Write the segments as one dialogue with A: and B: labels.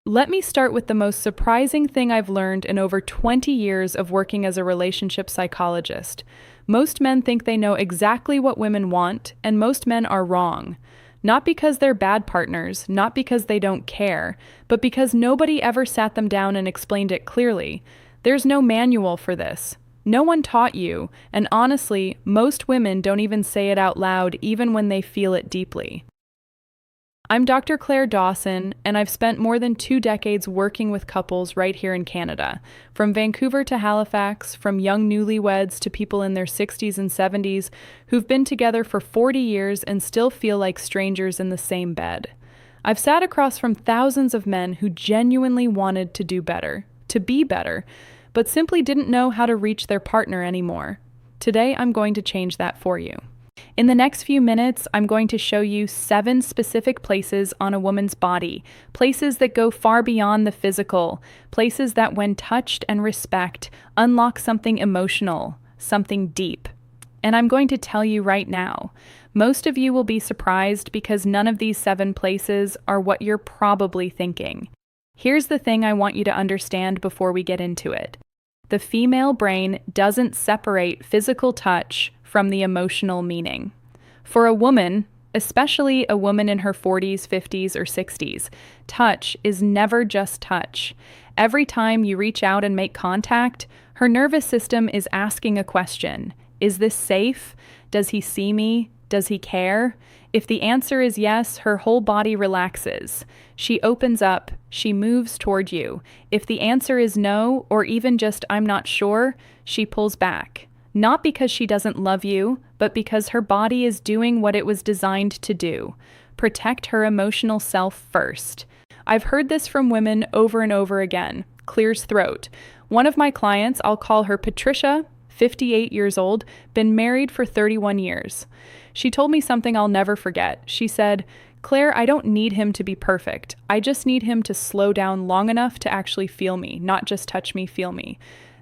A: Let me start with the most surprising thing I've learned in over 20 years of working as a relationship psychologist. Most men think they know exactly what women want, and most men are wrong. Not because they're bad partners, not because they don't care, but because nobody ever sat them down and explained it clearly. There's no manual for this. No one taught you, and honestly, most women don't even say it out loud even when they feel it deeply. I'm Dr. Claire Dawson, and I've spent more than 2 decades working with couples right here in Canada. From Vancouver to Halifax, from young newlyweds to people in their 60s and 70s who've been together for 40 years and still feel like strangers in the same bed. I've sat across from thousands of men who genuinely wanted to do better, to be better, but simply didn't know how to reach their partner anymore. Today, I'm going to change that for you. In the next few minutes, I'm going to show you 7 specific places on a woman's body, places that go far beyond the physical, places that, when touched and respect, unlock something emotional, something deep. And I'm going to tell you right now, most of you will be surprised because none of these 7 places are what you're probably thinking. Here's the thing I want you to understand before we get into it. The female brain doesn't separate physical touch from the emotional meaning. For a woman, especially a woman in her 40s, 50s, or 60s, touch is never just touch. Every time you reach out and make contact, her nervous system is asking a question. Is this safe? Does he see me? Does he care? If the answer is yes, her whole body relaxes. She opens up. She moves toward you. If the answer is no, or even just I'm not sure, she pulls back. Not because she doesn't love you, but because her body is doing what it was designed to do. Protect her emotional self first. I've heard this from women over and over again. Clears throat. One of my clients, I'll call her Patricia, 58 years old, been married for 31 years. She told me something I'll never forget. She said, "Claire, I don't need him to be perfect. I just need him to slow down long enough to actually feel me, not just touch me, feel me."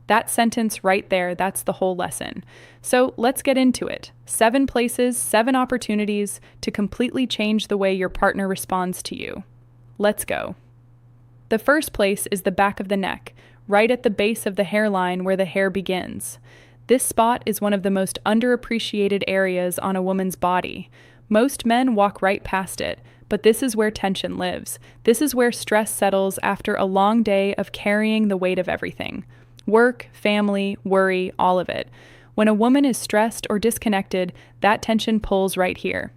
A: That sentence right there, that's the whole lesson. So let's get into it. 7 places, 7 opportunities to completely change the way your partner responds to you. Let's go. The first place is the back of the neck, right at the base of the hairline where the hair begins. This spot is one of the most underappreciated areas on a woman's body. Most men walk right past it, but this is where tension lives. This is where stress settles after a long day of carrying the weight of everything. Work, family, worry, all of it. When a woman is stressed or disconnected, that tension pulls right here.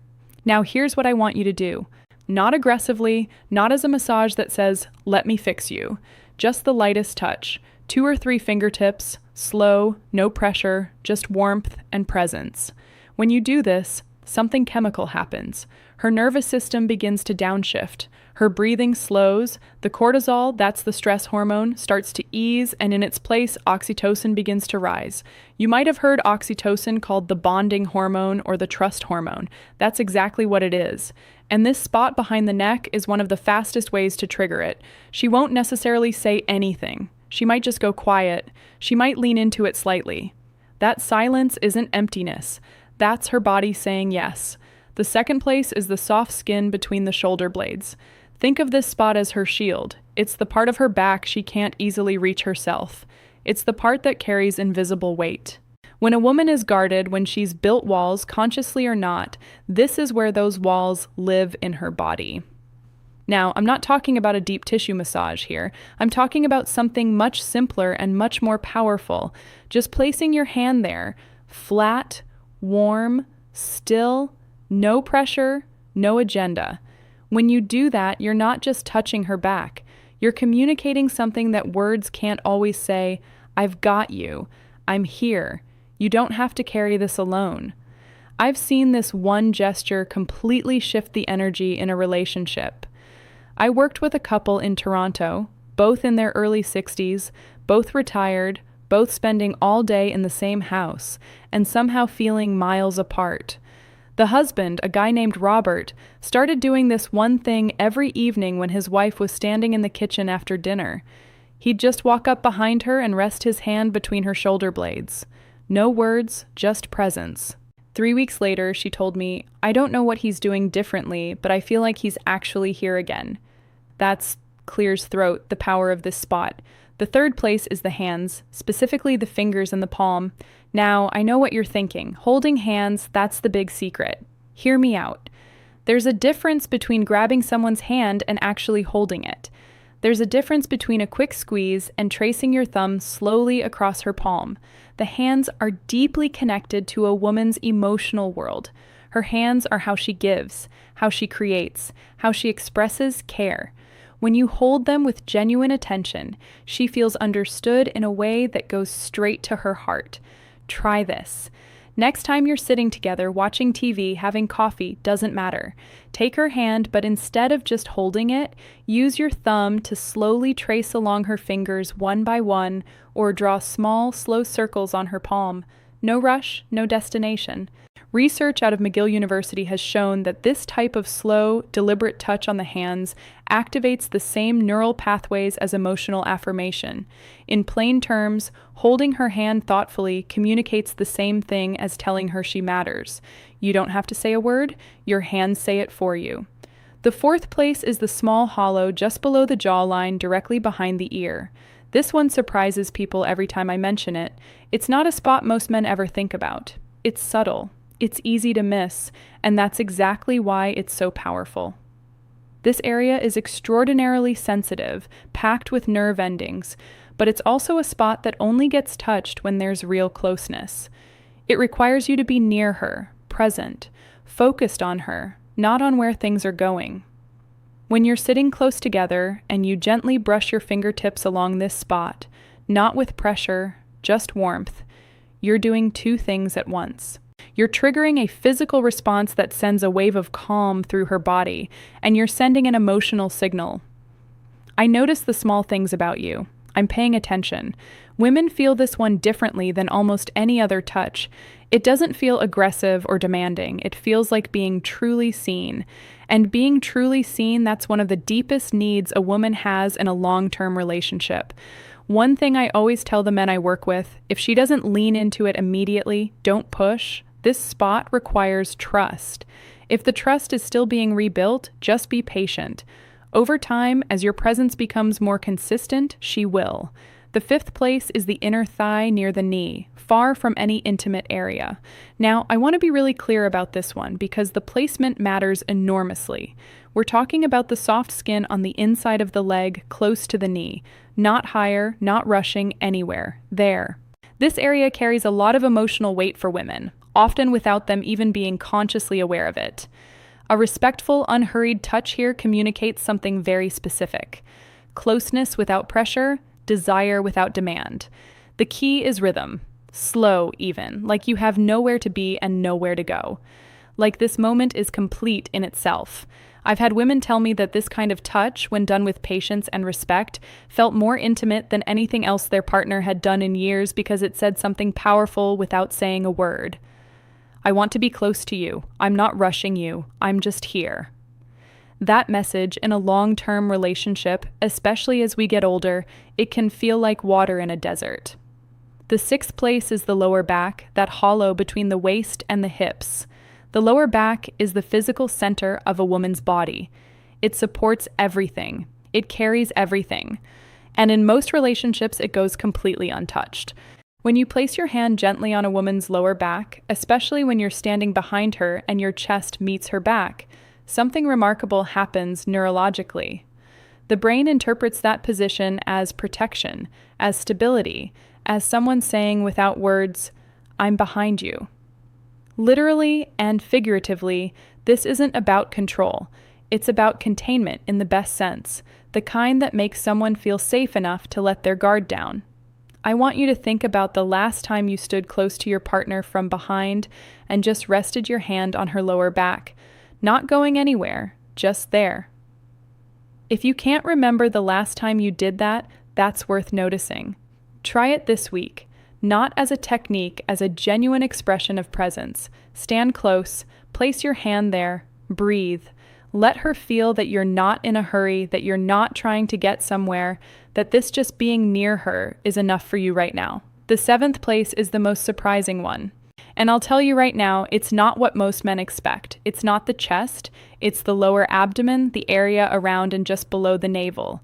A: Now here's what I want you to do. Not aggressively, not as a massage that says, "Let me fix you." Just the lightest touch. 2 or 3 fingertips, slow, no pressure, just warmth and presence. When you do this, something chemical happens. Her nervous system begins to downshift. Her breathing slows. The cortisol, that's the stress hormone, starts to ease, and in its place, oxytocin begins to rise. You might have heard oxytocin called the bonding hormone or the trust hormone. That's exactly what it is. And this spot behind the neck is one of the fastest ways to trigger it. She won't necessarily say anything. She might just go quiet. She might lean into it slightly. That silence isn't emptiness. That's her body saying yes. The second place is the soft skin between the shoulder blades. Think of this spot as her shield. It's the part of her back she can't easily reach herself. It's the part that carries invisible weight. When a woman is guarded, when she's built walls, consciously or not, this is where those walls live in her body. Now, I'm not talking about a deep tissue massage here. I'm talking about something much simpler and much more powerful. Just placing your hand there, flat, warm, still, no pressure, no agenda. When you do that, you're not just touching her back. You're communicating something that words can't always say. I've got you. I'm here. You don't have to carry this alone. I've seen this one gesture completely shift the energy in a relationship. I worked with a couple in Toronto, both in their early 60s, both retired, both spending all day in the same house, and somehow feeling miles apart. The husband, a guy named Robert, started doing this one thing every evening when his wife was standing in the kitchen after dinner. He'd just walk up behind her and rest his hand between her shoulder blades. No words, just presence. 3 weeks later, she told me, "I don't know what he's doing differently, but I feel like he's actually here again." That's clears throat, the power of this spot. The third place is the hands, specifically the fingers and the palm. Now, I know what you're thinking. Holding hands, that's the big secret. Hear me out. There's a difference between grabbing someone's hand and actually holding it. There's a difference between a quick squeeze and tracing your thumb slowly across her palm. The hands are deeply connected to a woman's emotional world. Her hands are how she gives, how she creates, how she expresses care. When you hold them with genuine attention, she feels understood in a way that goes straight to her heart. Try this. Next time you're sitting together, watching TV, having coffee, doesn't matter. Take her hand, but instead of just holding it, use your thumb to slowly trace along her fingers one by one, or draw small, slow circles on her palm. No rush, no destination. Research out of McGill University has shown that this type of slow, deliberate touch on the hands activates the same neural pathways as emotional affirmation. In plain terms, holding her hand thoughtfully communicates the same thing as telling her she matters. You don't have to say a word, your hands say it for you. The fourth place is the small hollow just below the jawline, directly behind the ear. This one surprises people every time I mention it. It's not a spot most men ever think about. It's subtle. It's easy to miss, and that's exactly why it's so powerful. This area is extraordinarily sensitive, packed with nerve endings, but it's also a spot that only gets touched when there's real closeness. It requires you to be near her, present, focused on her, not on where things are going. When you're sitting close together and you gently brush your fingertips along this spot, not with pressure, just warmth, you're doing two things at once. You're triggering a physical response that sends a wave of calm through her body, and you're sending an emotional signal. I notice the small things about you. I'm paying attention. Women feel this one differently than almost any other touch. It doesn't feel aggressive or demanding. It feels like being truly seen. And being truly seen, that's one of the deepest needs a woman has in a long-term relationship. One thing I always tell the men I work with, if she doesn't lean into it immediately, don't push. This spot requires trust. If the trust is still being rebuilt, just be patient. Over time, as your presence becomes more consistent, she will. The fifth place is the inner thigh near the knee, far from any intimate area. Now, I want to be really clear about this one because the placement matters enormously. We're talking about the soft skin on the inside of the leg, close to the knee. Not higher, not rushing anywhere. There. This area carries a lot of emotional weight for women, often without them even being consciously aware of it. A respectful, unhurried touch here communicates something very specific. Closeness without pressure, desire without demand. The key is rhythm. Slow, even, like you have nowhere to be and nowhere to go. Like this moment is complete in itself. I've had women tell me that this kind of touch, when done with patience and respect, felt more intimate than anything else their partner had done in years because it said something powerful without saying a word. I want to be close to you. I'm not rushing you. I'm just here. That message in a long-term relationship, especially as we get older, it can feel like water in a desert. The sixth place is the lower back, that hollow between the waist and the hips. The lower back is the physical center of a woman's body. It supports everything. It carries everything. And in most relationships, it goes completely untouched. When you place your hand gently on a woman's lower back, especially when you're standing behind her and your chest meets her back, something remarkable happens neurologically. The brain interprets that position as protection, as stability, as someone saying without words, "I'm behind you." Literally and figuratively, this isn't about control. It's about containment in the best sense, the kind that makes someone feel safe enough to let their guard down. I want you to think about the last time you stood close to your partner from behind and just rested your hand on her lower back, not going anywhere, just there. If you can't remember the last time you did that, that's worth noticing. Try it this week. Not as a technique, as a genuine expression of presence. Stand close, place your hand there, breathe. Let her feel that you're not in a hurry, that you're not trying to get somewhere, that this just being near her is enough for you right now. The seventh place is the most surprising one. And I'll tell you right now, it's not what most men expect. It's not the chest, it's the lower abdomen, the area around and just below the navel.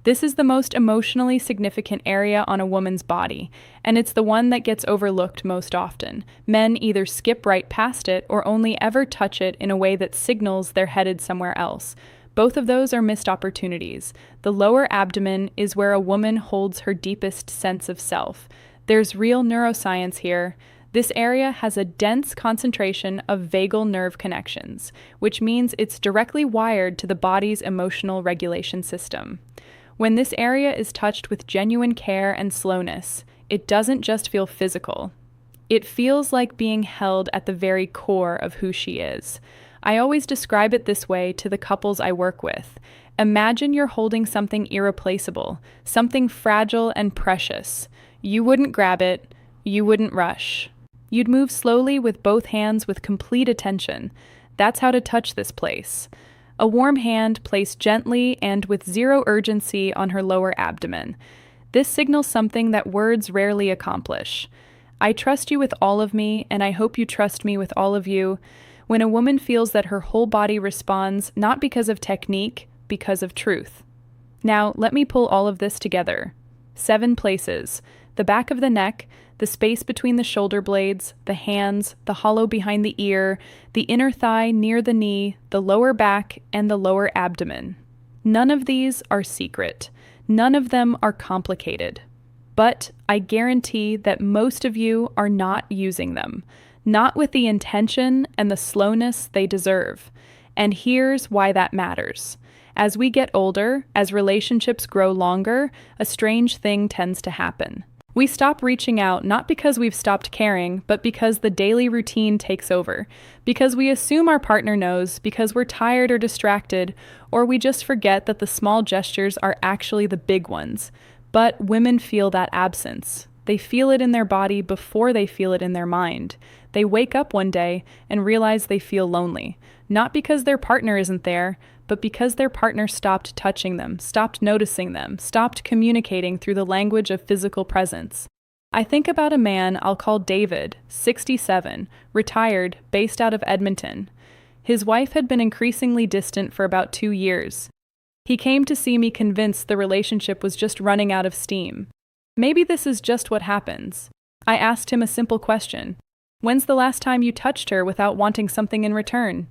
A: This is the most emotionally significant area on a woman's body, and it's the one that gets overlooked most often. Men either skip right past it or only ever touch it in a way that signals they're headed somewhere else. Both of those are missed opportunities. The lower abdomen is where a woman holds her deepest sense of self. There's real neuroscience here. This area has a dense concentration of vagal nerve connections, which means it's directly wired to the body's emotional regulation system. When this area is touched with genuine care and slowness, it doesn't just feel physical. It feels like being held at the very core of who she is. I always describe it this way to the couples I work with. Imagine you're holding something irreplaceable, something fragile and precious. You wouldn't grab it, you wouldn't rush. You'd move slowly with both hands with complete attention. That's how to touch this place. A warm hand placed gently and with zero urgency on her lower abdomen. This signals something that words rarely accomplish. I trust you with all of me, and I hope you trust me with all of you. When a woman feels that her whole body responds, not because of technique, because of truth. Now, let me pull all of this together. 7 places: the back of the neck, the space between the shoulder blades, the hands, the hollow behind the ear, the inner thigh near the knee, the lower back, and the lower abdomen. None of these are secret. None of them are complicated. But I guarantee that most of you are not using them, not with the intention and the slowness they deserve. And here's why that matters. As we get older, as relationships grow longer, a strange thing tends to happen. We stop reaching out not because we've stopped caring, but because the daily routine takes over, because we assume our partner knows, because we're tired or distracted, or we just forget that the small gestures are actually the big ones. But women feel that absence. They feel it in their body before they feel it in their mind. They wake up one day and realize they feel lonely, not because their partner isn't there, but because their partner stopped touching them, stopped noticing them, stopped communicating through the language of physical presence. I think about a man I'll call David, 67, retired, based out of Edmonton. His wife had been increasingly distant for about 2 years. He came to see me convinced the relationship was just running out of steam. Maybe this is just what happens. I asked him a simple question. When's the last time you touched her without wanting something in return?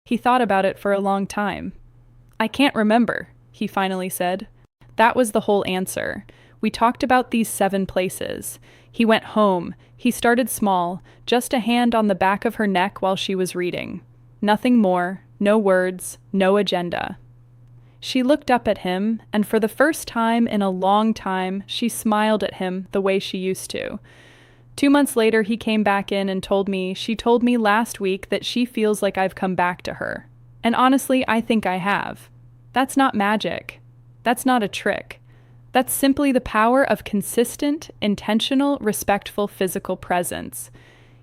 A: He thought about it for a long time. I can't remember, he finally said. That was the whole answer. We talked about these 7 places. He went home. He started small, just a hand on the back of her neck while she was reading. Nothing more, no words, no agenda. She looked up at him, and for the first time in a long time, she smiled at him the way she used to. 2 months later, he came back in and she told me last week that she feels like I've come back to her. And honestly, I think I have. That's not magic. That's not a trick. That's simply the power of consistent, intentional, respectful physical presence.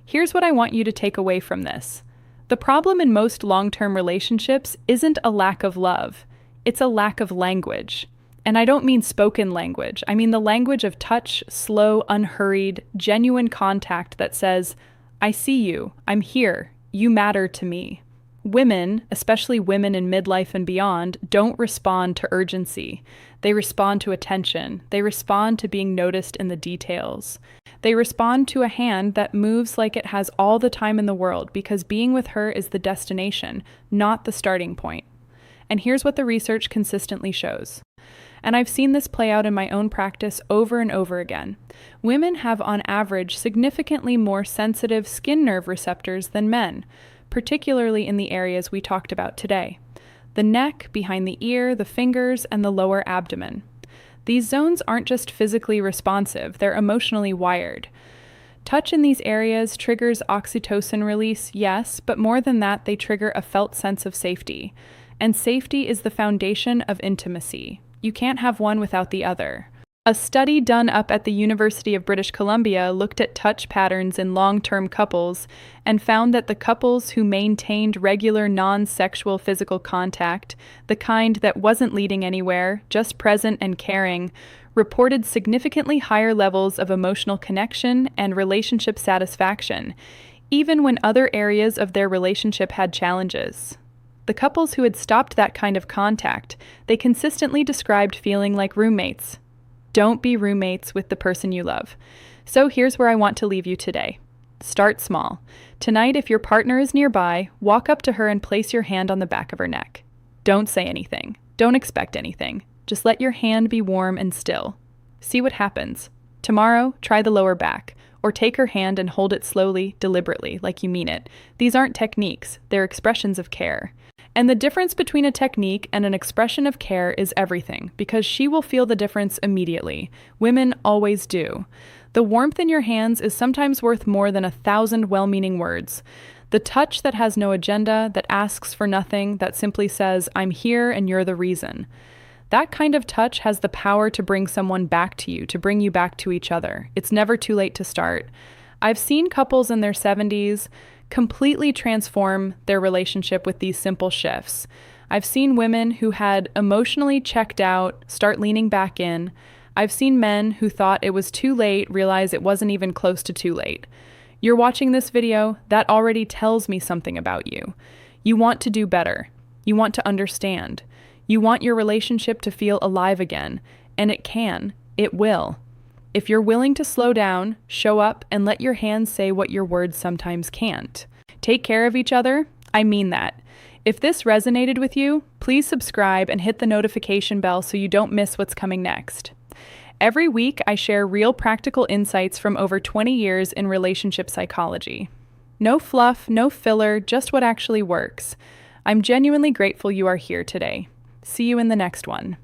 A: Here's what I want you to take away from this. The problem in most long-term relationships isn't a lack of love. It's a lack of language. And I don't mean spoken language. I mean the language of touch, slow, unhurried, genuine contact that says, I see you, I'm here, you matter to me. Women, especially women in midlife and beyond, don't respond to urgency. They respond to attention. They respond to being noticed in the details. They respond to a hand that moves like it has all the time in the world because being with her is the destination, not the starting point. And here's what the research consistently shows. And I've seen this play out in my own practice over and over again. Women have, on average, significantly more sensitive skin nerve receptors than men, particularly in the areas we talked about today: the neck, behind the ear, the fingers, and the lower abdomen. These zones aren't just physically responsive, they're emotionally wired. Touch in these areas triggers oxytocin release, yes, but more than that, they trigger a felt sense of safety. And safety is the foundation of intimacy. You can't have one without the other. A study done up at the University of British Columbia looked at touch patterns in long-term couples and found that the couples who maintained regular non-sexual physical contact, the kind that wasn't leading anywhere, just present and caring, reported significantly higher levels of emotional connection and relationship satisfaction, even when other areas of their relationship had challenges. The couples who had stopped that kind of contact, they consistently described feeling like roommates. Don't be roommates with the person you love. So here's where I want to leave you today. Start small. Tonight, if your partner is nearby, walk up to her and place your hand on the back of her neck. Don't say anything. Don't expect anything. Just let your hand be warm and still. See what happens. Tomorrow, try the lower back, or take her hand and hold it slowly, deliberately, like you mean it. These aren't techniques, they're expressions of care. And the difference between a technique and an expression of care is everything, because she will feel the difference immediately. Women always do. The warmth in your hands is sometimes worth more than 1,000 well-meaning words. The touch that has no agenda, that asks for nothing, that simply says, I'm here and you're the reason. That kind of touch has the power to bring someone back to you, to bring you back to each other. It's never too late to start. I've seen couples in their 70s completely transform their relationship with these simple shifts. I've seen women who had emotionally checked out start leaning back in. I've seen men who thought it was too late realize it wasn't even close to too late. You're watching this video, that already tells me something about you. You want to do better. You want to understand. You want your relationship to feel alive again, and it can. It will. If you're willing to slow down, show up, and let your hands say what your words sometimes can't. Take care of each other. I mean that. If this resonated with you, please subscribe and hit the notification bell so you don't miss what's coming next. Every week, I share real practical insights from over 20 years in relationship psychology. No fluff, no filler, just what actually works. I'm genuinely grateful you are here today. See you in the next one.